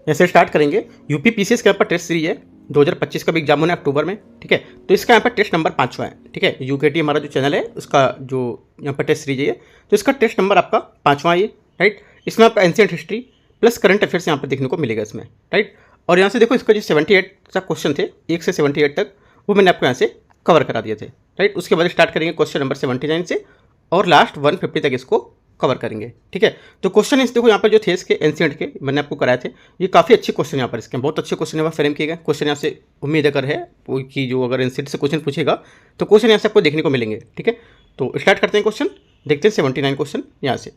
ऐसे स्टार्ट करेंगे। UP PCS का यहाँ पर टेस्ट सीरीज है, 2025 का भी एग्जाम होना है अक्टूबर में, ठीक है। तो इसका यहाँ पर टेस्ट नंबर 5वां है, ठीक है। यूकेटी हमारा जो चैनल है उसका जो यहाँ पर टेस्ट सीरीज है, तो इसका टेस्ट नंबर आपका 5वां है, राइट। इसमें आपका ancient history plus current affairs यहाँ पर देखने को मिलेगा इसमें, राइट। और यहाँ से देखो इसका जो 78 तक क्वेश्चन थे, 1 से 78 तक, वो मैंने आपको यहाँ से कवर करा दिए थे, राइट। उसके बाद स्टार्ट करेंगे क्वेश्चन नंबर 79 से और लास्ट 150 तक इसको कवर करेंगे, ठीक है। तो क्वेश्चन इस देखो यहाँ पर जो थे इसके एंशिएंट के मैंने आपको कराए थे, ये काफ़ी अच्छे क्वेश्चन यहाँ पर इसके बहुत अच्छे क्वेश्चन यहाँ पर फ्रेम किए गए। क्वेश्चन यहाँ से उम्मीद अगर है कि जो अगर एंशिएंट से क्वेश्चन पूछेगा तो क्वेश्चन यहाँ से आपको देखने को मिलेंगे, ठीक है। तो स्टार्ट करते हैं क्वेश्चन, देखते हैं 79 क्वेश्चन यहाँ से।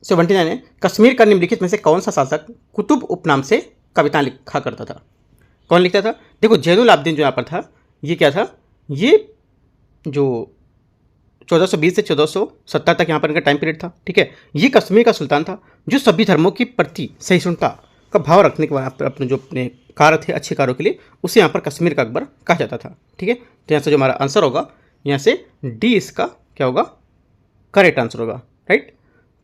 79 है, कश्मीर का निम्नलिखित में से कौन सा शासक कुतुब उपनाम से कविता लिखा करता था? कौन लिखता था? देखो जैनुल आब्दीन जो यहाँ पर था, ये क्या था, ये जो 1420 से 1470 तक यहाँ पर इनका टाइम पीरियड था, ठीक है। ये कश्मीर का सुल्तान था जो सभी धर्मों की प्रति सहिष्णुता का भाव रखने के बाद अपने जो अपने कार्य थे अच्छे कार्यों के लिए, उसे यहाँ पर कश्मीर का अकबर कहा जाता था, ठीक है। तो यहाँ से जो हमारा आंसर होगा यहाँ से डी इसका क्या होगा, करेक्ट आंसर होगा, राइट।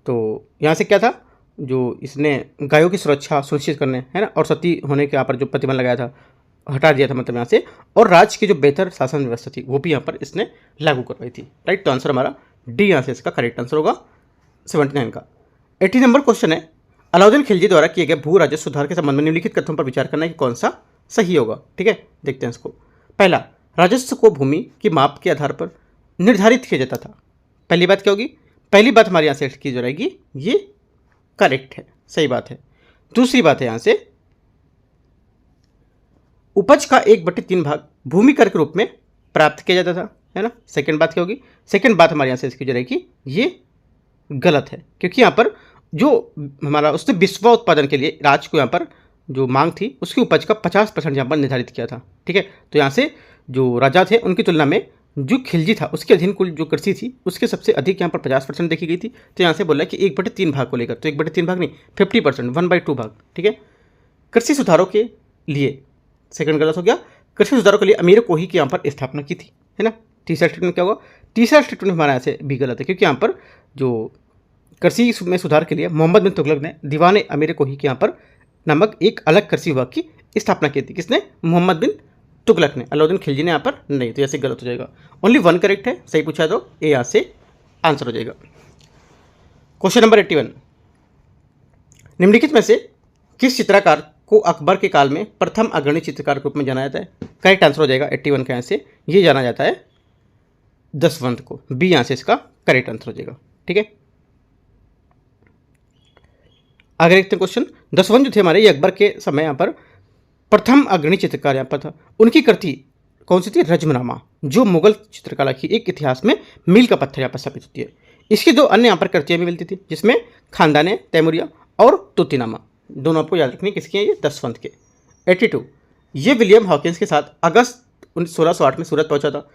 तो यहाँ से क्या था, जो इसने गायों की सुरक्षा सुनिश्चित करने, है ना, और सती होने के यहाँ पर जो प्रतिबंध लगाया था, हटा दिया था मतलब यहाँ से, और राज्य की जो बेहतर शासन व्यवस्था थी वो भी यहाँ पर इसने लागू करवाई थी, राइट। तो आंसर हमारा डी यहाँ से इसका करेक्ट आंसर होगा 79 का। 80 नंबर क्वेश्चन है, अलाउद्दीन खिलजी द्वारा किए गए भू राजस्व सुधार के संबंध में निम्नलिखित कथनों पर विचार करना है कि कौन सा सही होगा, ठीक है। देखते हैं इसको। पहला, राजस्व को भूमि की माप के आधार पर निर्धारित किया जाता था। पहली बात क्या होगी, पहली बात हमारे यहाँ से की जाएगी, ये करेक्ट है, सही बात है। दूसरी बात है यहाँ से, उपज का 1/3 भाग भूमि कर के रूप में प्राप्त किया जाता था, है ना। सेकंड बात क्या होगी, सेकंड बात हमारे यहाँ से इसकी जाएगी, ये गलत है, क्योंकि यहाँ पर जो हमारा उसने विश्व उत्पादन के लिए राज्य को यहाँ पर जो मांग थी उसकी उपज का 50% यहाँ पर निर्धारित किया था, ठीक है। तो यहाँ से जो राजा थे उनकी तुलना में जो खिलजी था उसके अधीन कुल जो कृषि थी उसके सबसे अधिक यहाँ पर 50% देखी गई थी। तो यहाँ से बोला कि 1/3 भाग को लेकर, तो 1/3 भाग नहीं 50%, 1/2 भाग, ठीक है। कृषि सुधारों के लिए, सेकंड गलत हो गया, कृषि सुधारों के लिए अमीर कोही की यहाँ पर स्थापना की थी, है ना। तीसरा स्टेटमेंट क्या होगा, तीसरा स्टेटमेंट हमारा यहाँ से भी गलत है, क्योंकि यहाँ पर जो कृषि में सुधार के लिए मोहम्मद बिन तुगलक ने दीवाने अमीर कोही के यहाँ पर नामक एक अलग कृषि विभाग की स्थापना की थी। किसने? मोहम्मद बिन तुगलक ने, अलाउद्दीन खिलजी ने यहाँ पर नहीं। तो ऐसे गलत हो जाएगा, ओनली 1 करेक्ट है, सही पूछा तो ए यहाँ से आंसर हो जाएगा। क्वेश्चन नंबर 81, निम्नलिखित में से किस चित्रकार को अकबर के काल में प्रथम अग्रणी चित्रकार के रूप में जाना जाता है? करेक्ट आंसर हो जाएगा 81 का यहाँ से, ये जाना जाता है दसवंत को, बी यहाँ से इसका करेक्ट आंसर हो जाएगा, ठीक है। आगे देखते हैं क्वेश्चन। दसवंत जो थे हमारे, ये अकबर के समय यहाँ पर प्रथम अग्रणी चित्रकार यहाँ पर था। उनकी कृति कौन सी थी? रजमनामा, जो मुगल चित्रकला की एक इतिहास में मील का पत्थर यहाँ पर स्थापित होती है। इसकी 2 अन्य यहाँ पर कृतियाँ भी मिलती थी, जिसमें खानदान तैमूरिया और तूतीनामा, दोनों आपको याद रखनी किसके हैं, ये दसवंत के। 82, ये विलियम हॉकिंस के साथ अगस्त 1608 में सूरत पहुंचा था।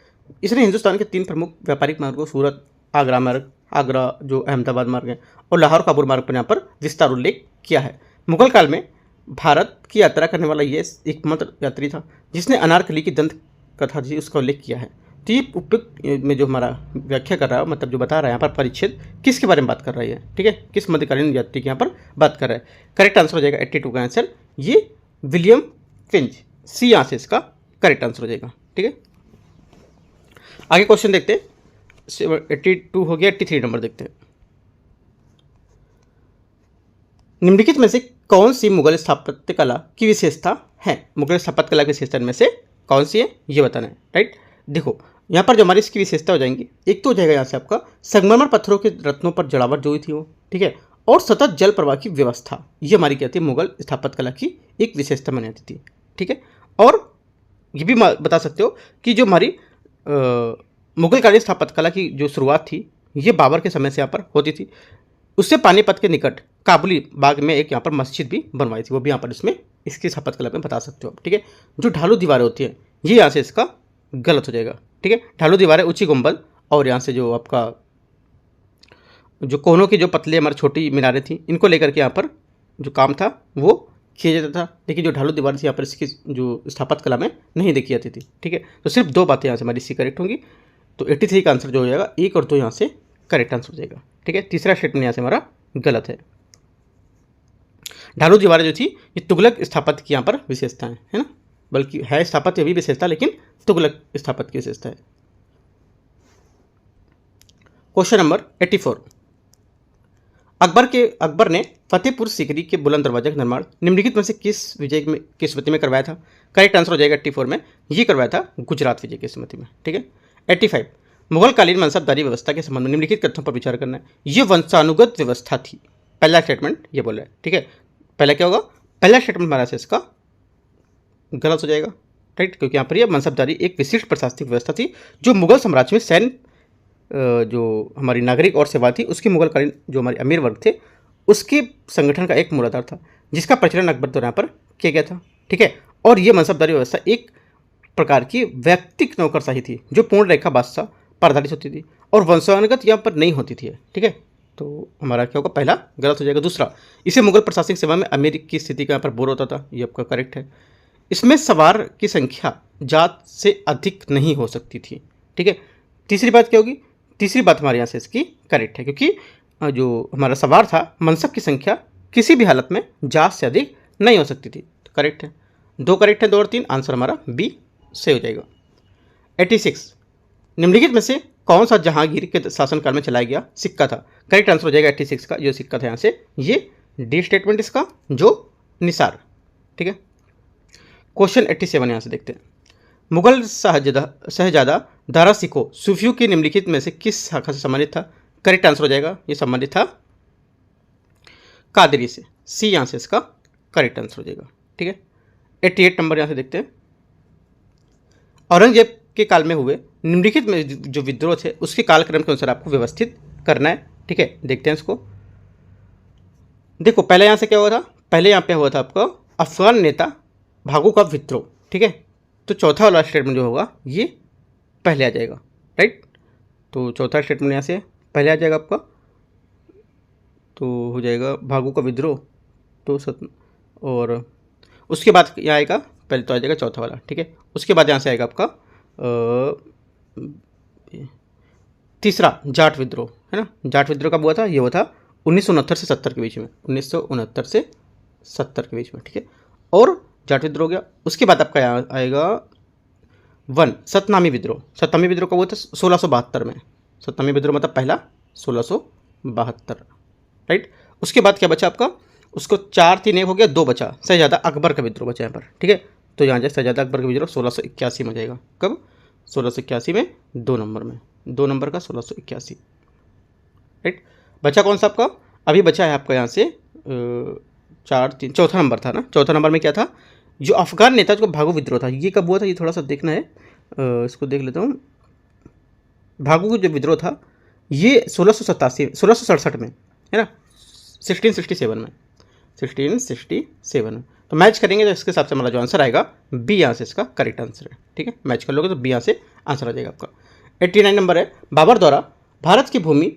इसने हिंदुस्तान के 3 प्रमुख व्यापारिक मार्गों सूरत आगरा मार्ग, आगरा जो अहमदाबाद मार्ग है, और लाहौर काबुल मार्ग पर यहाँ पर विस्तार उल्लेख किया है। मुगल काल में भारत की यात्रा करने वाला ये एकमात्र यात्री था जिसने अनारकली की दंत कथा जी उसका उल्लेख किया है। तो ये उपयुक्त में जो हमारा व्याख्या कर रहा है, मतलब जो बता रहा है यहाँ पर परिच्छेद किसके बारे में बात कर रही है, ठीक है, किस मध्यकालीन यात्री की यहाँ पर बात कर रहा है। करेक्ट आंसर हो जाएगा 82 का आंसर, ये विलियम फिंच, सी यहाँ से इसका करेक्ट आंसर हो जाएगा, ठीक है। आगे क्वेश्चन देखते हैं, 82 हो गया, 83 नंबर देखते हैं। निम्नलिखित में से कौन सी मुगल स्थापत्य कला की विशेषता है? मुगल स्थापत्य कला की विशेषता में से कौन सी है ये बताना है, राइट। देखो यहाँ पर जो हमारी इसकी विशेषता हो जाएंगी, एक तो हो जाएगा यहाँ से आपका संगमरमर पत्थरों के रत्नों पर जड़ावट जो हुई थी वो, ठीक है, और सतत जल प्रवाह की व्यवस्था, ये हमारी क्या थी, मुगल स्थापत्य कला की एक विशेषता मानी जाती थी, ठीक है। और ये भी बता सकते हो कि जो हमारी मुगल कालीन स्थापत्य कला की जो शुरुआत थी ये बाबर के समय से यहाँ पर होती थी। उससे पानीपत के निकट काबुली बाग में एक यहाँ पर मस्जिद भी बनवाई थी, वो भी यहाँ पर इसमें इसकी स्थापत्य कला में बता सकते हो, ठीक है। जो ढालू दीवारें होती हैं ये यहाँ से इसका गलत हो जाएगा, ठीक है। ढालू दीवारें, ऊंची गुंबद, और यहाँ से जो आपका जो कोनों की जो पतले हमारी छोटी मीनारें थी, इनको लेकर के यहाँ पर जो काम था वो किया जाता था। लेकिन जो ढालू दीवार थी यहाँ पर इसकी जो स्थापत्य कला में नहीं देखी जाती थी, ठीक है। तो सिर्फ 2 बातें यहाँ से हमारी इसकी करेक्ट होंगी। तो 83 का आंसर जो हो जाएगा 1 और 2 यहाँ से करेक्ट आंसर हो जाएगा, ठीक है, तीसरा स्टेटमेंट यहाँ से हमारा गलत है। ढालू दीवारें जो थी ये तुगलक स्थापत्य की यहाँ पर विशेषता है ना, बल्कि है स्थापत्य भी विशेषता, लेकिन तुगलक स्थापत्य की विशेषता है। क्वेश्चन नंबर 84, अकबर ने फतेहपुर सीकरी के बुलंद दरवाजे का निर्माण निम्नलिखित में से किस स्मृति में करवाया था? करेक्ट आंसर हो जाएगा 84 में, ये करवाया था गुजरात विजय की स्मृति में। ठीक है। 85, मुगलकालीन मनसबदारी व्यवस्था के संबंध में निम्नलिखित कथनों पर विचार करना है। ये वंशानुगत व्यवस्था थी। पहला स्टेटमेंट ये बोल रहा है। ठीक है, पहला क्या होगा? पहला स्टेटमेंट हमारा से इसका गलत हो जाएगा, राइट, क्योंकि यहाँ पर यह मनसबदारी एक विशिष्ट प्रशासनिक व्यवस्था थी जो मुगल साम्राज्य में सैन्य जो हमारी नागरिक और सेवा थी उसके मुगलकालीन जो हमारे अमीर वर्ग थे उसके संगठन का एक मूलाधार था, जिसका प्रचलन अकबर द्वारा पर किया गया था। ठीक है, और ये मनसबदारी व्यवस्था एक प्रकार की व्यक्तिक नौकरशाही थी जो पूर्ण रेखा बादशाह पर आधारित होती थी और वंशानुगत यहाँ पर नहीं होती थी। ठीक है, तो हमारा क्या होगा? पहला गलत हो जाएगा। दूसरा, इसे मुगल प्रशासनिक सेवा में अमीर की स्थिति का यहाँ पर बोर होता था, ये आपका करेक्ट है। इसमें सवार की संख्या जात से अधिक नहीं हो सकती थी। ठीक है, तीसरी बात क्या होगी? तीसरी बात हमारे यहाँ से इसकी करेक्ट है, क्योंकि जो हमारा सवार था मनसब की संख्या किसी भी हालत में जात से अधिक नहीं हो सकती थी। तो करेक्ट है, 2 करेक्ट है, 2 और 3, आंसर हमारा बी से हो जाएगा। 86, निम्नलिखित में से कौन सा जहांगीर के शासनकाल में चलाया गया सिक्का था? करेक्ट आंसर हो जाएगा 86 का जो सिक्का था यहाँ से ये डी स्टेटमेंट इसका जो निसार। ठीक है, क्वेश्चन 87 यहाँ से देखते हैं। मुगल शहजादा दारा सिको सूफियों के निम्नलिखित में से किस शाखा से संबंधित था? करेक्ट आंसर हो जाएगा ये संबंधित था कादरी से, सी यहाँ से इसका करेक्ट आंसर हो जाएगा। ठीक है, 88 नंबर यहाँ से देखते हैं। औरंगजेब के काल में हुए निम्नलिखित में जो विद्रोह थे उसके कालक्रम के अनुसार आपको व्यवस्थित करना है। ठीक है, देखते हैं इसको। देखो पहले यहाँ से क्या हुआ था? पहले यहाँ पे हुआ था आपका अफगान नेता भागू का विद्रोह। ठीक है, तो चौथा वाला स्टेटमेंट जो होगा ये पहले आ जाएगा, राइट। तो चौथा स्टेटमेंट यहाँ से पहले आ जाएगा आपका, तो हो जाएगा भागू का विद्रोह। तो और उसके बाद यहाँ आएगा, पहले तो आ जाएगा चौथा वाला। ठीक है, उसके बाद यहाँ से आएगा आपका तीसरा जाट विद्रोह, है ना। जाट विद्रोह कब हुआ था? ये हुआ था 1969 से 70 के बीच में, 1969 से 70 के बीच में। ठीक है, और जाट विद्रोह हो गया। उसके बाद आपका यहाँ आएगा 1 सतनामी विद्रोह। सतनामी विद्रोह कब हुआ था? 1672 में। सतनामी विद्रोह मतलब पहला 1672, राइट। उसके बाद क्या बचा आपका? उसको 4 3 1 हो गया, 2 बचा, शहजादा अकबर का विद्रोह बचा यहाँ पर। ठीक है, तो यहाँ जाए शहजादा अकबर का विद्रोह 1681 में जाएगा। कब? 1681 में, 2 नंबर में, 2 नंबर का 1681, राइट। बचा कौन सा आपका? अभी बचा है आपका यहाँ से 4 3, चौथा नंबर था ना। चौथा नंबर में क्या था? जो अफगान नेता जो भागू विद्रोह था, ये कब हुआ था? ये थोड़ा सा देखना है, इसको देख लेता हूँ। भागू का जो विद्रोह था ये 1667 में, है ना, 1667 में, 1667 में। तो मैच करेंगे तो इसके हिसाब से हमारा जो आंसर आएगा बी यहाँ से इसका करेक्ट आंसर है। ठीक है, मैच कर लोगे तो बी यहाँ से आंसर आ जाएगा आपका। 89 नंबर है, बाबर द्वारा भारत की भूमि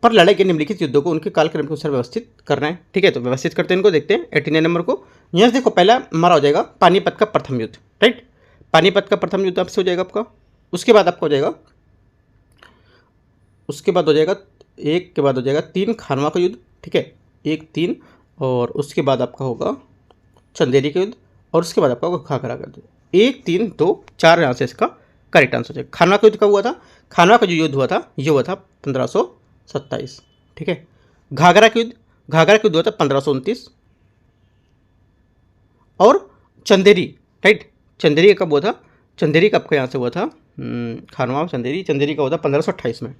पर लड़ाई के निम्नलिखित युद्धों को उनके कालक्रम के अनुसार व्यवस्थित करना है। ठीक है, तो व्यवस्थित करते हैं इनको, देखते हैं 89 नंबर को। यहाँ से देखो पहला हमारा हो जाएगा पानीपत का प्रथम युद्ध, राइट। पानीपत का प्रथम युद्ध आपसे हो जाएगा आपका। उसके बाद आपका हो जाएगा, उसके बाद हो जाएगा 1 के बाद हो जाएगा 3 खानवा का युद्ध। ठीक है, 1 3, और उसके बाद आपका होगा चंदेरी का युद्ध, और उसके बाद आपका होगा घाघरा का युद्ध। 1 3 2 4 यहाँ से इसका करेक्ट आंसर हो जाएगा। खानवा का युद्ध कब हुआ था? खानवा का जो युद्ध हुआ था ये हुआ था 1527। ठीक है, घाघरा का युद्ध हुआ था 1529, और चंदेरी, राइट, चंदेरी कब हुआ था? चंदेरी का आपका यहाँ से हुआ था खानवा चंदेरी का हुआ था 1528 में।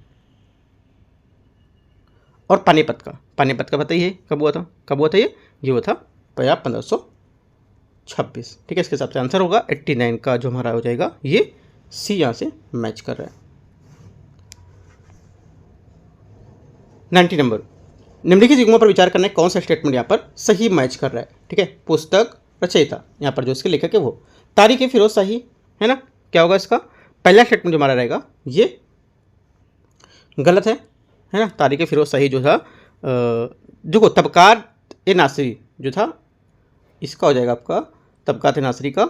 और पानीपत का पता ही है कब हुआ था? ये हुआ था 1526। ठीक है, इसके हिसाब से आंसर होगा 89 का जो हमारा हो जाएगा ये सी यहाँ से मैच कर रहा है। 90 नंबर, निम्नलिखित युग्मों पर विचार करना है कौन सा स्टेटमेंट यहाँ पर सही मैच कर रहा है। ठीक है, पुस्तक रचयिता यहाँ पर जो इसके लेखक है वो तारीख फिरोज शाही, है ना। क्या होगा इसका? पहला स्टेटमेंट जो हमारा रहेगा ये गलत है ना। तारीख फिरोज शाही जो था देखो तबकात-ए-नासिरी जो था इसका हो जाएगा आपका तबकात-ए-नासिरी का।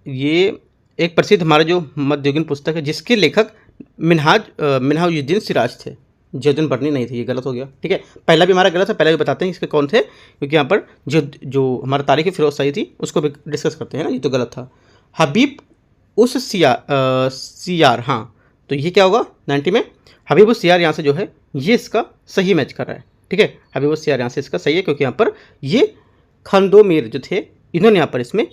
ये एक प्रसिद्ध हमारा जो मध्ययुगीन पुस्तक है जिसके लेखक मिन्हाजुद्दीन सिराज थे। जियाउद्दीन बर्नी नहीं थे, ये गलत हो गया। ठीक है, पहला भी हमारा गलत है, पहले भी बताते हैं इसके कौन थे, क्योंकि यहाँ पर जो हमारा तारीख फिरोज शाही थी उसको भी डिस्कस करते हैं ना, ये तो गलत था। हबीब उस सियार, हाँ, तो ये क्या होगा 90 में, हबीब उस सियार यहाँ से जो है ये इसका सही मैच कर रहा है। ठीक है, हबीब उस सियार यहाँ से इसका सही है, क्योंकि यहाँ पर ये खंदोमीर जो थे इन्होंने यहाँ पर इसमें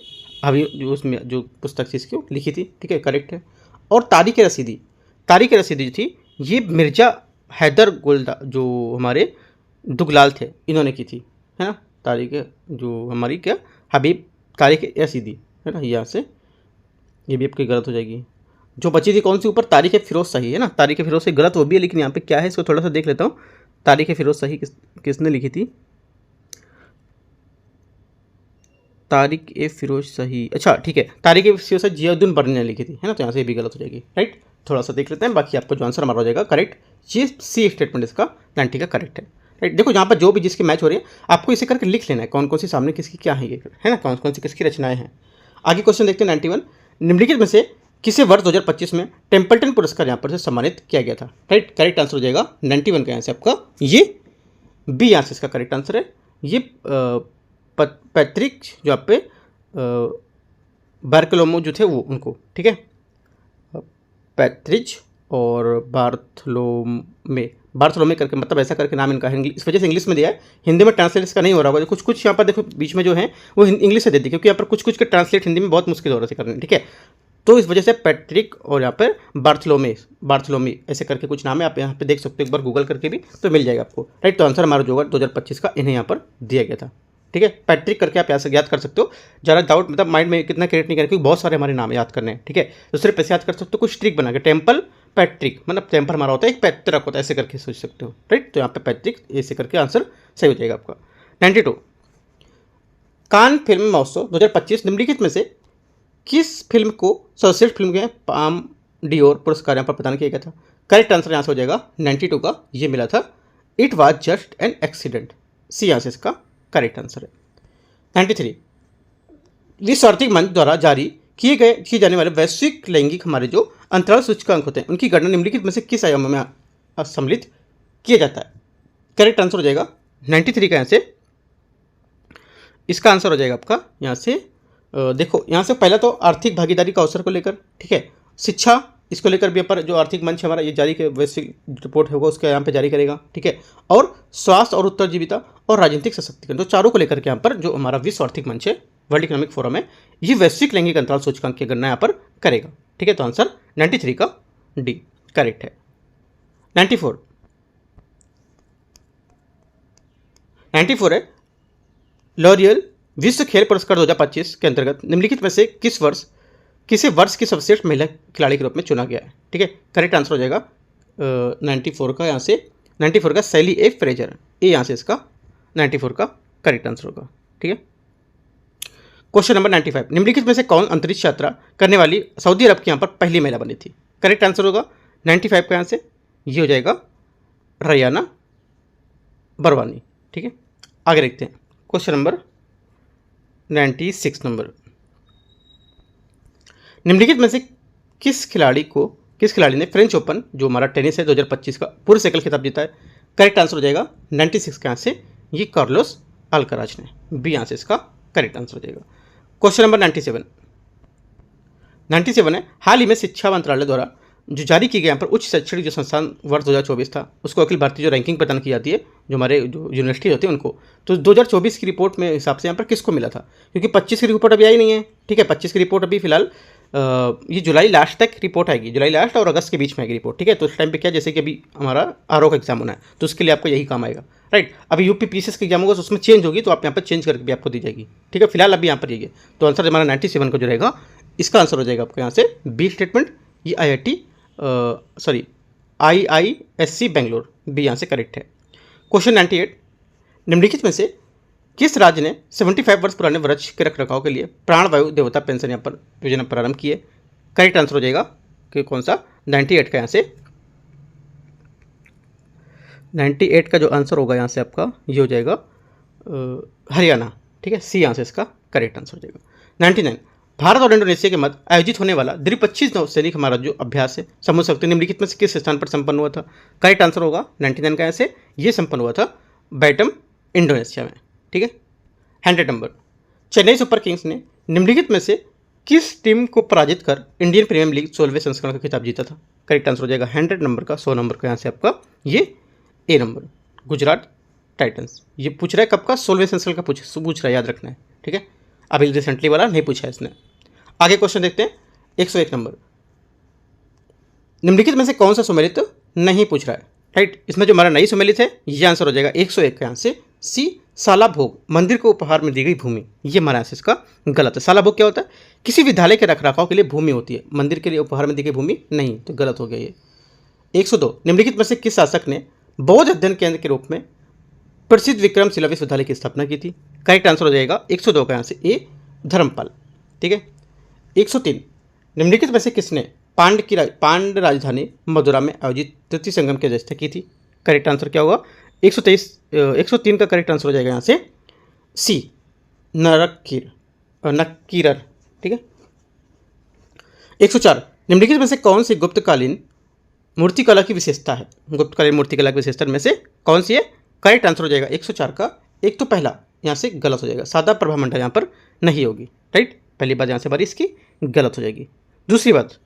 हबीब जो उसमें जो पुस्तक थी इसकी लिखी थी। ठीक है, करेक्ट है। और तारीख रसीदी जो थी ये मिर्ज़ा हैदर गोल्दा जो हमारे दुगलाल थे इन्होंने की थी, है ना। तारीख जो हमारी क्या हबीब तारीख रसीदी है ना, यहाँ से ये भी आपकी गलत हो जाएगी। जो बची थी कौन सी ऊपर, तारीख फिरोज शाही है ना, तारीख फिरोज शाही गलत वो भी है, लेकिन यहाँ पे क्या है इसको थोड़ा सा देख लेता हूँ। तारीख फिरोज शाही किसने लिखी थी, तारीख ए फिरोज शाही, अच्छा ठीक है, तारीख ए फिरोज शाही जियाउद्दीन बर्नी ने लिखी थी, है ना, तो यहाँ से भी गलत हो जाएगी। राइट, थोड़ा सा देख लेते हैं, बाकी आपका जो आंसर हमारा हो जाएगा करेक्ट, ये सी स्टेटमेंट इसका 90 का करेक्ट है। राइट, देखो यहाँ पर जो भी जिसके मैच हो रही है आपको इसे करके लिख लेना है, कौन कौन सी सामने किसकी क्या है ये, है ना, कौन कौन सी किसकी रचनाएं हैं। आगे क्वेश्चन देखते हैं 91, निम्नलिखित में से किसे वर्ष 2025 में टेम्पल्टन पुरस्कार यहाँ पर से सम्मानित किया गया था। राइट, करेक्ट आंसर हो जाएगा 91 का यहाँ से आपका ये बी यहाँ से इसका करेक्ट आंसर है। ये पैट्रिक जो आप पे बार्कलोमो जो थे वो उनको, ठीक है, पैट्रिच और बार्थलोमे करके, मतलब ऐसा करके नाम इनका है, इस वजह से इंग्लिश में दिया है, हिंदी में ट्रांसलेट इसका नहीं हो रहा होगा। कुछ यहाँ पर देखो बीच में जो है वो इंग्लिश से दे दी, क्योंकि यहाँ पर कुछ के ट्रांसलेट हिंदी में बहुत मुश्किल हो रहा है करने। ठीक है, तो इस वजह से पैट्रिक और यहाँ पर बार्थलोमी ऐसे करके कुछ नाम है, आप यहाँ पे देख सकते हो, एक बार गूगल करके भी तो मिल जाएगा आपको। राइट, तो आंसर हमारा जो होगा 2025 का इन्हें यहाँ पर दिया गया था। ठीक है, पैट्रिक करके आप यहाँ से याद कर सकते हो, ज़्यादा डाउट मतलब माइंड में कितना क्रिएट नहीं करें, क्योंकि बहुत सारे हमारे नाम याद करने हैं। ठीक है, तो सिर्फ ऐसे याद कर सकते हो, कुछ ट्रिक बना के टेम्पल पैट्रिक, मतलब टेम्पल हमारा होता है एक पैतृक होता है, ऐसे करके सोच सकते हो। राइट, तो यहाँ पे पैट्रिक ऐसे करके आंसर सही हो जाएगा आपका। 92, कान फिल्म महोत्सव 2025 निम्नलिखित में से किस फिल्म को सर्वश्रेष्ठ फिल्म के पाम डियोर पुरस्कार यहाँ पर प्रदान किया गया था। करेक्ट आंसर यहाँ से हो जाएगा 92 का, ये मिला था it was just an accident, सी यहाँ से इसका करेक्ट आंसर है। 93, विश्व आर्थिक मंच द्वारा जारी किए जाने वाले वैश्विक लैंगिक हमारे जो अंतराल सूचकांक होते हैं उनकी गणना निम्नलिखित में से किस आयाम में सम्मिलित किया जाता है। करेक्ट आंसर हो जाएगा 93 का, यहाँ से इसका आंसर हो जाएगा आपका यहाँ से देखो, यहाँ से पहला तो आर्थिक भागीदारी का अवसर को लेकर, ठीक है, शिक्षा इसको लेकर भी पर जो आर्थिक मंच हमारा ये जारी वैश्विक रिपोर्ट होगा उसके यहाँ पे जारी करेगा। ठीक है, और स्वास्थ्य और उत्तरजीविता और राजनीतिक सशक्तिकरण, तो चारों को लेकर के यहाँ पर जो हमारा विश्व आर्थिक मंच है, वर्ल्ड इकोनॉमिक फोरम है, ये वैश्विक लैंगिक अंतराल सूचकांक की गणना यहाँ पर करेगा। ठीक है, तो आंसर 93 का डी करेक्ट है। 94 है लॉरियल विश्व खेल पुरस्कार 2025 के अंतर्गत निम्नलिखित में से किसे वर्ष की सर्वश्रेष्ठ महिला खिलाड़ी के रूप में चुना गया है। ठीक है, करेक्ट आंसर हो जाएगा 94 का, यहाँ से 94 का सैली ए फ्रेजर, ये यहाँ से इसका 94 का करेक्ट आंसर होगा। ठीक है, क्वेश्चन नंबर 95, निम्नलिखित में से कौन अंतरिक्ष यात्रा करने वाली सऊदी अरब की यहाँ पर पहली महिला बनी थी। करेक्ट आंसर होगा 95 का, यहाँ से ये हो जाएगा रयाना बरवानी। ठीक है, आगे देखते हैं क्वेश्चन नंबर 96 नंबर, निम्नलिखित में से किस खिलाड़ी ने फ्रेंच ओपन जो हमारा टेनिस है 2025 का पुरुष एकल खिताब जीता है। करेक्ट आंसर हो जाएगा 96 का, यहाँ से ये कार्लोस अल्कराज ने, बी यहाँ से इसका करेक्ट आंसर हो जाएगा। क्वेश्चन नंबर 97 है हाल ही में शिक्षा मंत्रालय द्वारा जो जारी की गई यहाँ पर उच्च शैक्षणिक जो संस्थान वर्ष 2024 था उसको अखिल भारतीय जो रैंकिंग प्रदान की जाती है जो हमारे जो यूनिवर्सिटी होती है उनको, तो 2024 की रिपोर्ट में हिसाब से यहाँ पर किसको मिला था, क्योंकि 25 की रिपोर्ट अभी आई नहीं है। ठीक है, 25 की रिपोर्ट अभी फिलहाल ये जुलाई लास्ट तक रिपोर्ट आएगी, जुलाई लास्ट और अगस्त के बीच में आएगी रिपोर्ट। ठीक है, तो उस टाइम पे क्या, जैसे कि अभी हमारा आरओ का एग्जाम होना है तो उसके लिए आपको यही काम आएगा। राइट, अभी यूपी पीसीएस का एग्जाम होगा तो उसमें चेंज होगी, तो आप यहाँ पर चेंज करके भी आपको दी जाएगी। ठीक है, फिलहाल अभी यहाँ पर ये, तो आंसर हमारा 97 का जो रहेगा इसका आंसर हो जाएगा आपका यहाँ से बी स्टेटमेंट, ये IISc बेंगलोर, बी यहाँ से करेक्ट है। क्वेश्चन 98, निम्नलिखित में से किस राज्य ने 75 वर्ष पुराने वृक्ष के रखरखाव के लिए प्राणवायु देवता पेंशन यहाँ पर योजना प्रारंभ की है। करेक्ट आंसर हो जाएगा कि कौन सा 98 का, यहाँ से 98 का जो आंसर होगा यहाँ से आपका ये हो जाएगा हरियाणा। ठीक है, सी यहाँ से इसका करेक्ट आंसर हो जाएगा। 99, भारत और इंडोनेशिया के मध्य आयोजित होने वाला द्विपक्षीय नौसैनिक हमारा जो अभ्यास है समूह शक्ति निम्नलिखित में से किस स्थान पर संपन्न हुआ था? करेक्ट आंसर होगा 99 का ऐसे ये संपन्न हुआ था बैटम इंडोनेशिया में। ठीक है। 100 नंबर, चेन्नई सुपर किंग्स ने निम्नलिखित में से किस टीम को पराजित कर इंडियन प्रीमियर लीग 16वें संस्करण का खिताब जीता था? करेक्ट आंसर हो जाएगा 100 नंबर का 100 नंबर का यहाँ से आपका ये ए नंबर, गुजरात टाइटंस। ये पूछ रहा है कब का? 16वें संस्करण का पूछ रहा है, याद रखना है। ठीक है, अभी रिसेंटली वाला नहीं पूछा है इसने। आगे क्वेश्चन देखते हैं 101 नंबर, निम्नलिखित में से कौन सा सुमेलित नहीं पूछ रहा है? राइट, इसमें जो हमारा नई सुमेलित है ये आंसर हो जाएगा 101 का यहाँ से सी, साला भोग, मंदिर को उपहार में दी गई भूमि। ये हमारा आंसर इसका गलत है। साला भोग क्या होता है? किसी विद्यालय के रखरखाव के लिए भूमि होती है, मंदिर के लिए उपहार में दी गई भूमि नहीं, तो गलत हो गया ये। 102, निम्नलिखित में से किस शासक ने बौद्ध अध्ययन केंद्र के रूप में प्रसिद्ध विक्रमशिला विश्वविद्यालय की स्थापना की थी? करेक्ट आंसर हो जाएगा 102 का यहाँ से ए, धर्मपाल। ठीक है। 103, निम्नलिखित में से किसने पांड राजधानी मदुरा में आयोजित तृतीय संगम की अध्यक्षता की थी? करेक्ट आंसर क्या होगा? 103 का करेक्ट आंसर हो जाएगा यहाँ से सी, नक्कीरर। ठीक है। 104, निम्नलिखित में से कौन सी गुप्तकालीन मूर्तिकला की विशेषता है? गुप्तकालीन मूर्तिकला की विशेषता में से कौन सी है? करेक्ट आंसर हो जाएगा 104 का एक तो पहला यहाँ से गलत हो जाएगा, सादा प्रभा मंडल यहाँ पर नहीं होगी। राइट, पहली बात यहाँ से हमारी इसकी गलत हो जाएगी। दूसरी बात,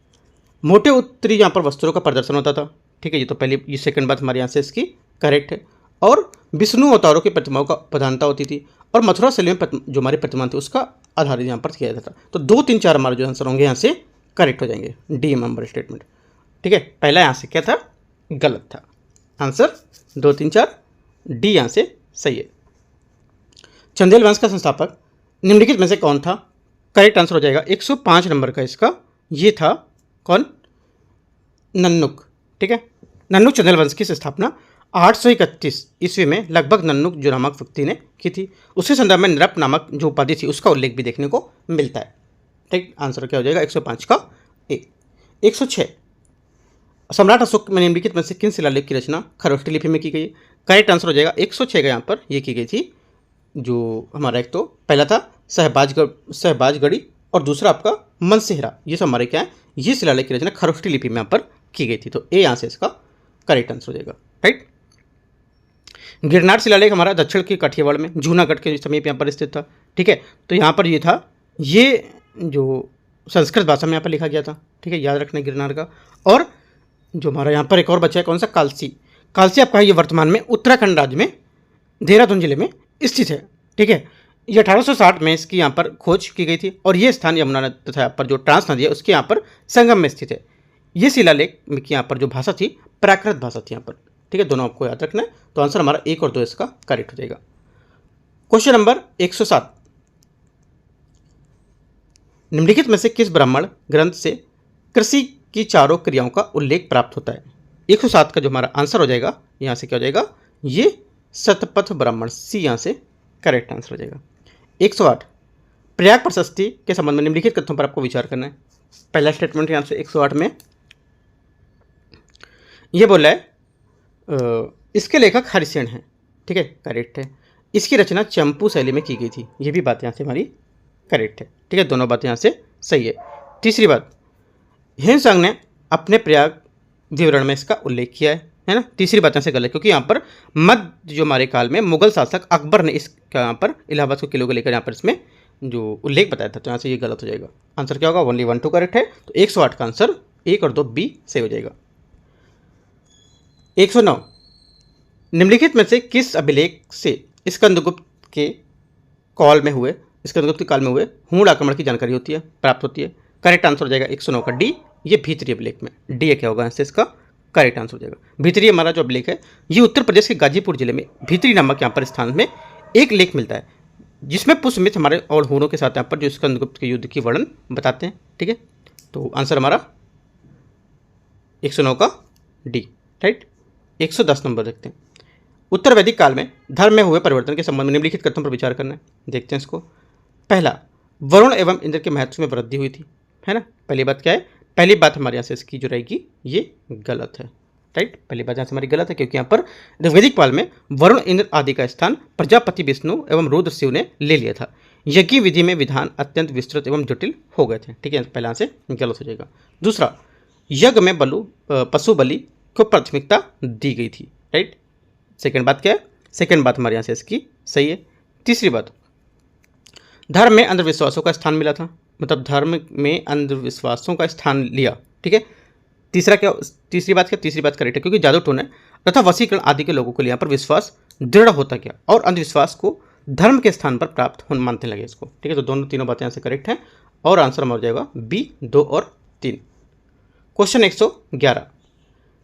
मोटे उत्तरी यहाँ पर वस्त्रों का प्रदर्शन होता था। ठीक है, ये तो पहली, ये सेकंड बात हमारे यहाँ से इसकी करेक्ट है। और विष्णु अवतारों की प्रतिमाओं का प्रधानता होती थी, और मथुरा शैली में जो हमारी प्रतिमा थी उसका आधारित यहाँ पर किया जाता था। तो 2, 3, 4 हमारे जो आंसर होंगे यहाँ से करेक्ट हो जाएंगे, डी नंबर स्टेटमेंट। ठीक है, पहला यहाँ से क्या था? गलत था। आंसर 2, 3, 4 डी यहाँ से सही है। चंदेल वंश का संस्थापक निम्नलिखित में से कौन था? करेक्ट आंसर हो जाएगा 105 नंबर का इसका ये था कौन? नन्नुक। ठीक है, नन्नुक चंदेल वंश की स्थापना 831 ईस्वी में लगभग नन्नुक जो नामक व्यक्ति ने की थी। उसी संदर्भ में नृप नामक जो उपाधि थी उसका उल्लेख भी देखने को मिलता है। ठीक, आंसर क्या हो जाएगा? 105 का ए। 106, सम्राट अशोक में निम्नलिखित में से किन शिलालेख की रचना खरोष्ठी लिपि में की गई? करेक्ट आंसर हो जाएगा 106 का यहाँ पर ये की गई थी, जो हमारा एक तो पहला था सहबाजगढ़ी और दूसरा आपका मनसेहरा। ये सब हमारे क्या है? ये शिलालेख की रचना खरोष्ठी लिपि में यहाँ पर की गई थी। तो ए यहाँ से इसका करेक्ट आंसर हो जाएगा। राइट, गिरनार शिलालेख हमारा दक्षिण के काठियावाड़ में जूनागढ़ के समीप यहाँ पर स्थित था। ठीक है, तो यहाँ पर ये था, ये जो संस्कृत भाषा में यहाँ पर लिखा गया था। ठीक है, याद रखना गिरनार का। और जो हमारा यहाँ पर एक और बचा है कौन सा? कालसी। कालसी आपका ये वर्तमान में उत्तराखंड राज्य में देहरादून जिले में स्थित है। ठीक है, ये 1860 में इसकी यहाँ पर खोज की गई थी, और ये स्थान यमुना तथा यहाँ पर जो ट्रांस नदी है उसके यहाँ पर संगम में स्थित है। ये शिलालेख की यहाँ पर जो भाषा थी प्राकृत भाषा थी यहाँ पर। ठीक है, दोनों आपको याद रखना है। तो आंसर हमारा 1 और 2 इसका करेक्ट हो जाएगा। क्वेश्चन नंबर 107, निम्नलिखित में से किस ब्राह्मण ग्रंथ से कृषि की चारों क्रियाओं का उल्लेख प्राप्त होता है? 107 का जो हमारा आंसर हो जाएगा यहाँ से क्या हो जाएगा? ये शतपथ ब्राह्मण, सी यहाँ से करेक्ट आंसर हो जाएगा। 108, प्रयाग प्रशस्ति के संबंध में निम्नलिखित कथनों पर आपको विचार करना है। पहला स्टेटमेंट यहाँ से 108 में ये बोला है इसके लेखक हरिसेन हैं। ठीक है, करेक्ट है। इसकी रचना चंपू शैली में की गई थी। ये भी बात यहाँ से हमारी करेक्ट है। ठीक है, दोनों बातें यहाँ से सही है। तीसरी बात, हिमसंग ने अपने प्रयाग विवरण में इसका उल्लेख किया है ना। तीसरी बात यहाँ से गलत, क्योंकि यहाँ पर मध्य जो हमारे काल में मुगल शासक अकबर ने इसका यहाँ पर इलाहाबाद को किलो को लेकर यहाँ पर इसमें जो उल्लेख बताया था, तो यहाँ से ये गलत हो जाएगा। आंसर क्या होगा? ओनली 1 2 करेक्ट है। तो 108 का आंसर 1 और 2 बी सही हो जाएगा। 109, निम्नलिखित में से किस अभिलेख से स्कंदगुप्त के काल में हुए हूण आक्रमण की जानकारी होती है, प्राप्त होती है? करेक्ट आंसर हो जाएगा 109 का डी, ये भीतरी अभिलेख में। डी क्या होगा? इससे इसका करेक्ट आंसर हो जाएगा। भीतरी हमारा जो अभिलेख है ये उत्तर प्रदेश के गाजीपुर जिले में भीतरी नामक यहाँ पर स्थान में एक लेख मिलता है, जिसमें पुष्पमित्र हमारे और हूणों के साथ यहाँ पर जो स्कंदगुप्त के युद्ध की वर्णन बताते हैं। ठीक है, तो आंसर हमारा 109 का डी। राइट, 110 नंबर देखते हैं। उत्तर वैदिक काल में धर्म में हुए परिवर्तन के संबंध में निम्नलिखित कथनों पर विचार करना है। देखते हैं इसको। पहला, वरुण एवं इंद्र के महत्व में वृद्धि हुई थी, है ना। पहली बात क्या है? पहली बात हमारे यहाँ से इसकी जो रहेगी ये गलत है। राइट, पहली बात यहाँ से हमारी गलत है, क्योंकि यहाँ पर वैदिक काल में वरुण इंद्र आदि का स्थान प्रजापति विष्णु एवं रुद्र शिव ने ले लिया था। यज्ञ विधि में विधान अत्यंत विस्तृत एवं जटिल हो गए थे। ठीक है, पहला से गलत हो जाएगा। दूसरा, यज्ञ में पशु बलि को प्राथमिकता दी गई थी। राइट, सेकंड बात क्या है? सेकंड बात हमारे यहाँ से इसकी सही है। तीसरी बात, धर्म में अंधविश्वासों का स्थान मिला था, मतलब धर्म में अंधविश्वासों का स्थान लिया। ठीक है, तीसरी बात क्या? तीसरी बात करेक्ट है, क्योंकि जादू टोना तथा वशीकरण आदि के लोगों के लिए यहाँ पर विश्वास दृढ़ होता गया और अंधविश्वास को धर्म के स्थान पर प्राप्त होने मानने लगे इसको। ठीक है, तो दोनों तीनों बातें यहाँ से करेक्ट हैं और आंसर हो जाएगा बी, 2 और 3। क्वेश्चन 111,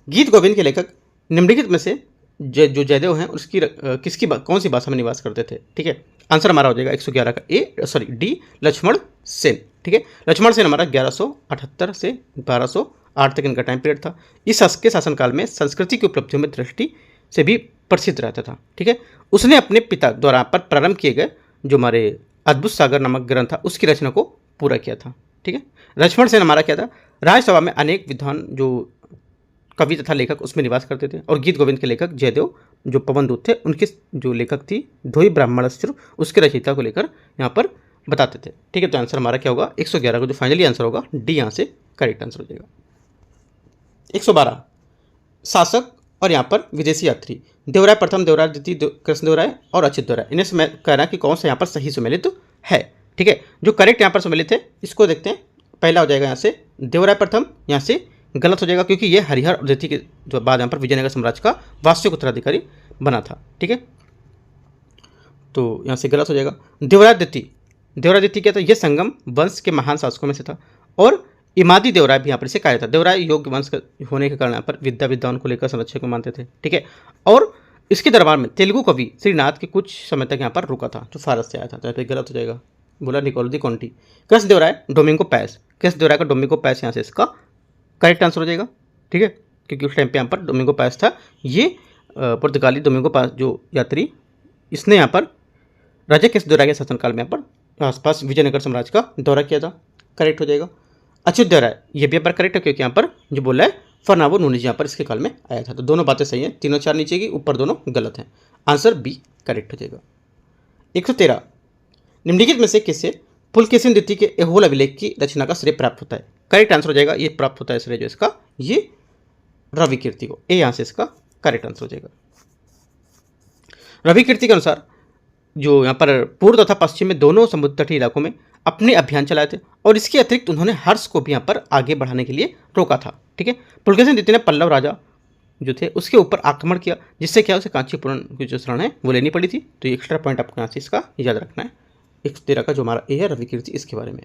गीत गोविंद के लेखक निम्नलिखित में से जो जयदेव हैं उसकी कौन सी भाषा में निवास करते थे? ठीक है, आंसर हमारा हो जाएगा 111 का डी, लक्ष्मण सेन। ठीक है, लक्ष्मण सेन हमारा 1178 से 1208 तक इनका टाइम पीरियड था। इस के शासनकाल में संस्कृति की उपलब्धियों में दृष्टि से भी प्रसिद्ध रहता था। ठीक है, उसने अपने पिता द्वारा पर प्रारंभ किए गए जो हमारे अद्भुत सागर नामक ग्रंथ था उसकी रचना को पूरा किया था। ठीक है, लक्ष्मण सेन हमारा क्या था? राज्यसभा में अनेक विद्वान जो कवि तथा लेखक उसमें निवास करते थे और गीत गोविंद के लेखक जयदेव जो पवनदूत थे उनके जो लेखक थी धोई ब्राह्मणस्त्र उसके रचयिता को लेकर यहाँ पर बताते थे। ठीक है, तो आंसर हमारा क्या होगा? 111 का जो फाइनली आंसर होगा डी यहाँ से करेक्ट आंसर हो जाएगा। 112, शासक और यहाँ पर विदेशी यात्री देवराय प्रथम, देवराय द्वितीय, कृष्णदेवराय और अच्युत देवराय, इन्हें से मैं कह रहा कि कौन सा यहाँ पर सही सुमेलित है। ठीक है, जो करेक्ट यहाँ पर सुमेलित है इसको देखते हैं। पहला हो जाएगा यहाँ से देवराय प्रथम, यहाँ से गलत हो जाएगा क्योंकि ये हरिहर और द्वितीय के जो बाद यहाँ पर विजयनगर साम्राज्य का वास्तविक उत्तराधिकारी बना था। ठीक है, तो यहाँ से गलत हो जाएगा। देवराय द्वितीय क्या था? ये संगम वंश के महान शासकों में से था और इमादी देवराय भी यहाँ पर इसे कहा जाता। देवराय योग्य वंश होने के कारण यहाँ पर विद्वान को लेकर संरक्षक को मानते थे। ठीक है, और इसके दरबार में तेलुगु कवि श्रीनाथ के कुछ समय तक यहाँ पर रुका था जो फारस से आया था, तो यहाँ पर गलत हो जाएगा। बोला निकोलो दी कॉन्टी। कृष्णदेवराय डोमिंगो पैस, कृष्णदेवराय का डोमिंगो पैस यहाँ से इसका करेक्ट आंसर हो जाएगा। ठीक है, क्योंकि उस टाइम पे यहाँ पर डोमिंगो पास था, ये पुर्तगाली डोमिंगो पास जो यात्री इसने यहाँ पर राजा कृष्णदेवराय के शासनकाल में यहाँ पर आसपास विजयनगर साम्राज्य का दौरा किया था। करेक्ट हो जाएगा। अच्युत देवराय ये भी यहाँ पर करेक्ट है क्योंकि यहाँ पर जो बोला है फर्नाबो नूनीज यहाँ पर इसके काल में आया था। तो दोनों बातें सही हैं, तीनों 4 नीचे की, ऊपर दोनों गलत हैं। आंसर बी करेक्ट हो जाएगा। 113, निम्नलिखित में से किससे पुलकेशिन द्वितीय के एहोल अभिलेख की रचना का श्रेय प्राप्त होता है? करेक्ट आंसर हो जाएगा, ये प्राप्त होता है श्रेय जो इसका ये रवि कीर्ति को। ए यहाँ से इसका करेक्ट आंसर हो जाएगा। रवि कीर्ति के अनुसार जो यहाँ पर पूर्व तथा पश्चिम में दोनों समुद्र तटीय इलाकों में अपने अभियान चलाए थे और इसके अतिरिक्त उन्होंने हर्ष को भी यहाँ पर आगे बढ़ाने के लिए रोका था। ठीक है, पुलकेशिन द्वितीय ने पल्लव राजा जो थे उसके ऊपर आक्रमण किया जिससे क्या उसे कांचीपुरम की जो शरण है वो लेनी पड़ी थी। तो ये एक्स्ट्रा पॉइंट आपको यहाँ से इसका याद रखना है। 113 का जो हमारा ए है रवि कीर्ति इसके बारे में।